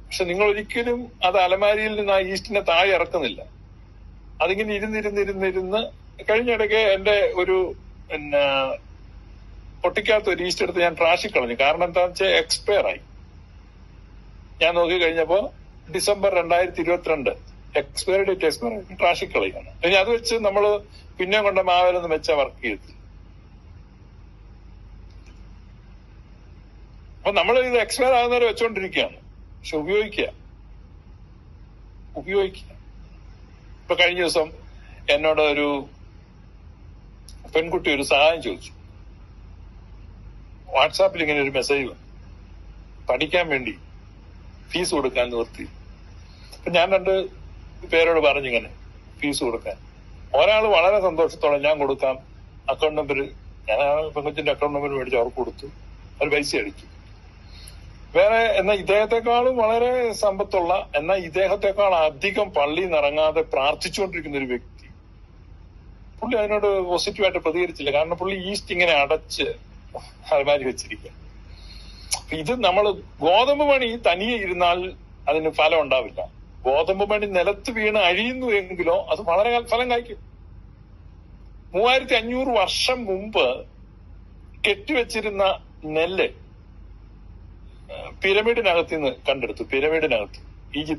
പക്ഷെ നിങ്ങൾ ഒരിക്കലും അത് അലമാരിയിൽ നിന്ന് ആ ഈസ്റ്റിനെ താഴെ ഇറക്കുന്നില്ല. അതിങ്ങനെ ഇരുന്നിരുന്നിരുന്നിരുന്ന് കഴിഞ്ഞിടയ്ക്ക് എന്റെ ഒരു പിന്നെ പൊട്ടിക്കാത്ത ഒരു ഈസ്റ്റ് എടുത്ത് ഞാൻ ട്രാഷിൽ കളഞ്ഞു. കാരണം എന്താണെന്ന് വെച്ചാൽ എക്സ്പയർ ആയി. ഞാൻ നോക്കി കഴിഞ്ഞപ്പോ ഡിസംബർ 2022 എക്സ്പയറി ഡേറ്റ് എക്സ്പയർ ആയി, ട്രാഷിൽ കളയാണ്. ഇനി അത് വെച്ച് നമ്മള് പിന്നെ കൊണ്ട് മാവേലൊന്നും വെച്ചാൽ വർക്ക് ചെയ്ത്. അപ്പൊ നമ്മൾ ഇത് എക്സ്പയർ ആകുന്നവരെ വെച്ചോണ്ടിരിക്കുകയാണ്. പക്ഷെ ഉപയോഗിക്കുക. ഇപ്പൊ കഴിഞ്ഞ ദിവസം എന്നോട് ഒരു പെൺകുട്ടി ഒരു സഹായം ചോദിച്ചു. വാട്സാപ്പിൽ ഇങ്ങനെ ഒരു മെസ്സേജ് വന്നു, പഠിക്കാൻ വേണ്ടി ഫീസ് കൊടുക്കാൻ നിർത്തി. അപ്പൊ ഞാൻ 2 പേരോട് പറഞ്ഞിങ്ങനെ ഫീസ് കൊടുക്കാൻ. ഒരാള് വളരെ സന്തോഷത്തോടെ ഞാൻ കൊടുക്കാം, അക്കൗണ്ട് നമ്പർ, ഞാൻ ആ പെൺകൊച്ചിന്റെ അക്കൗണ്ട് നമ്പർ മേടിച്ച് അവർക്ക് കൊടുത്തു. അവർ പൈസ അടിച്ചു. വേറെ എന്നാൽ ഇദ്ദേഹത്തെക്കാളും വളരെ സമ്പത്തുള്ള, എന്നാൽ ഇദ്ദേഹത്തെക്കാൾ അധികം പള്ളിയിൽ നിറങ്ങാതെ പ്രാർത്ഥിച്ചുകൊണ്ടിരിക്കുന്ന ഒരു വ്യക്തി, പുള്ളി അതിനോട് പോസിറ്റീവായിട്ട് പ്രതികരിച്ചില്ല. കാരണം പുള്ളി ഈസ്റ്റ് ഇങ്ങനെ അടച്ച് അലമാരി വെച്ചിരിക്കുക. ഇത് നമ്മൾ ഗോതമ്പ് മണി തനിയെ ഇരുന്നാൽ അതിന് ഫലം ഉണ്ടാവില്ല. ഗോതമ്പ് മണി നിലത്ത് വീണ് അഴിയുന്നു എങ്കിലോ അത് വളരെ ഫലം കായ്ക്കും. 3500 വർഷം മുമ്പ് കെട്ടിവെച്ചിരുന്ന നെല്ല് പിരമിഡിനകത്ത് നിന്ന് കണ്ടെടുത്തു. പിരമിഡിനകത്ത് ഈജിപ്ത്